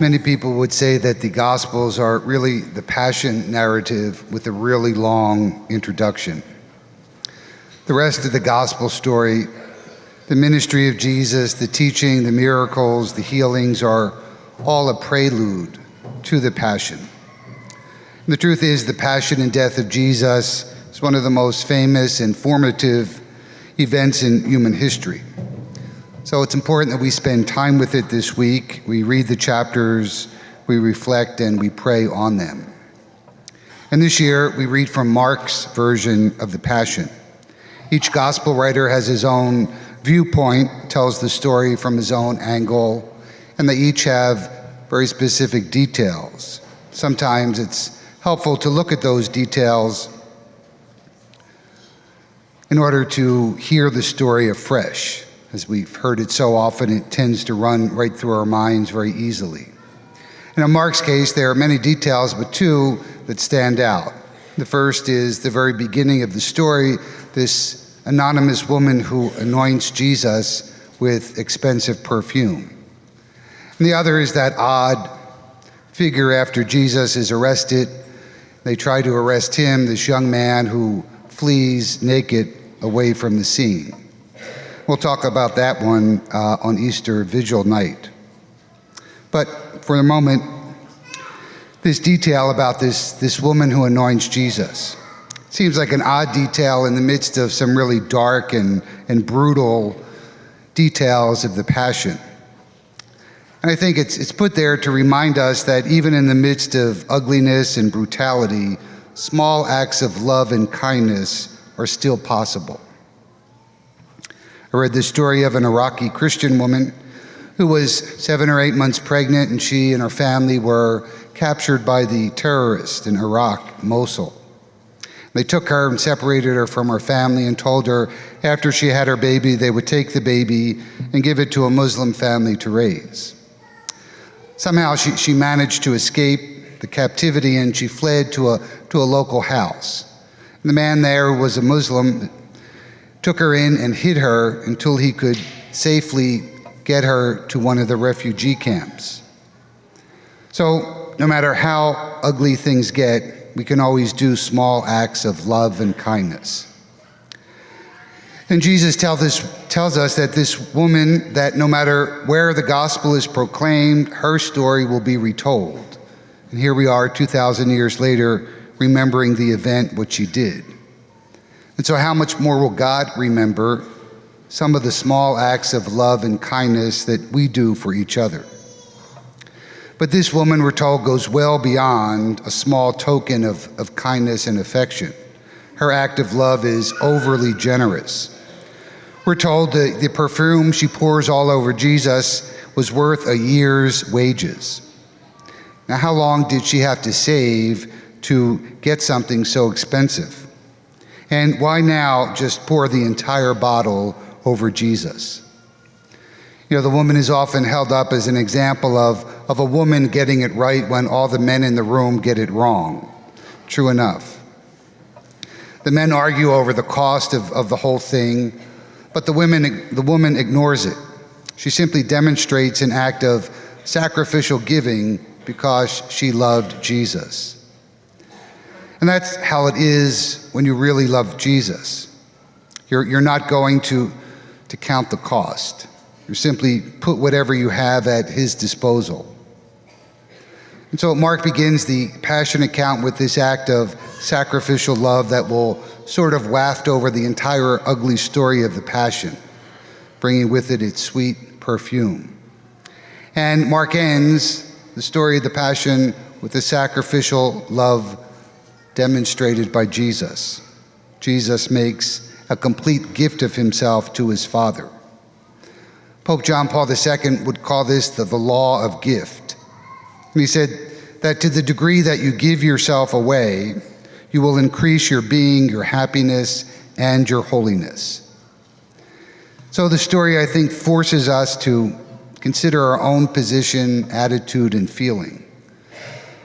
Many people would say that the Gospels are really the Passion narrative with a really long introduction. The rest of the Gospel story, the ministry of Jesus, the teaching, the miracles, the healings are all a prelude to the Passion. And the truth is, the Passion and death of Jesus is one of the most famous and formative events in human history. So it's important that we spend time with it this week. We read the chapters, we reflect, and we pray on them. And this year, we read from Mark's version of the Passion. Each gospel writer has his own viewpoint, tells the story from his own angle, and they each have very specific details. Sometimes it's helpful to look at those details in order to hear the story afresh. As we've heard it so often, it tends to run right through our minds very easily. And in Mark's case, there are many details, but two that stand out. The first is the very beginning of the story, this anonymous woman who anoints Jesus with expensive perfume. And the other is that odd figure after Jesus is arrested. They try to arrest him, this young man who flees naked away from the scene. We'll talk about that one on Easter Vigil night. But for the moment, this detail about this woman who anoints Jesus seems like an odd detail in the midst of some really dark and brutal details of the Passion. And I think it's put there to remind us that even in the midst of ugliness and brutality, small acts of love and kindness are still possible. I read the story of an Iraqi Christian woman who was 7 or 8 months pregnant, and she and her family were captured by the terrorists in Iraq, Mosul. They took her and separated her from her family and told her after she had her baby, they would take the baby and give it to a Muslim family to raise. Somehow she managed to escape the captivity, and she fled to a local house. And the man there was a Muslim, took her in and hid her until he could safely get her to one of the refugee camps. So no matter how ugly things get, we can always do small acts of love and kindness. And Jesus tells us that this woman, that no matter where the gospel is proclaimed, her story will be retold. And here we are 2,000 years later, remembering the event which she did. And so how much more will God remember some of the small acts of love and kindness that we do for each other? But this woman, we're told, goes well beyond a small token of kindness and affection. Her act of love is overly generous. We're told that the perfume she pours all over Jesus was worth a year's wages. Now, how long did she have to save to get something so expensive? And why now just pour the entire bottle over Jesus? You know, the woman is often held up as an example of a woman getting it right when all the men in the room get it wrong. True enough. The men argue over the cost of the whole thing, but the woman ignores it. She simply demonstrates an act of sacrificial giving because she loved Jesus. And that's how it is when you really love Jesus. You're not going to count the cost. You simply put whatever you have at his disposal. And so Mark begins the Passion account with this act of sacrificial love that will sort of waft over the entire ugly story of the Passion, bringing with it its sweet perfume. And Mark ends the story of the Passion with the sacrificial love demonstrated by Jesus. Jesus makes a complete gift of himself to his Father. Pope John Paul II would call this the law of gift. And he said that to the degree that you give yourself away, you will increase your being, your happiness, and your holiness. So the story, I think, forces us to consider our own position, attitude, and feeling.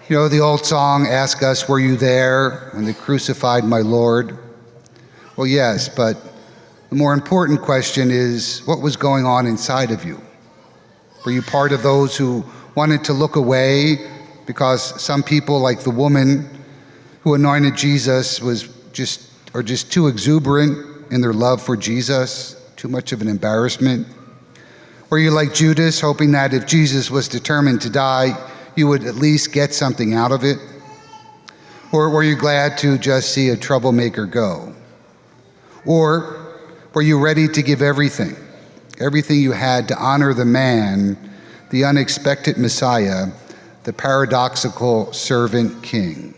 You know, the old song, ask us, were you there when they crucified my Lord? Well, yes, but the more important question is, what was going on inside of you? Were you part of those who wanted to look away because some people, like the woman who anointed Jesus, are just too exuberant in their love for Jesus, too much of an embarrassment? Were you like Judas, hoping that if Jesus was determined to die, you would at least get something out of it? Or were you glad to just see a troublemaker go? Or were you ready to give everything you had to honor the man, the unexpected Messiah, the paradoxical servant king?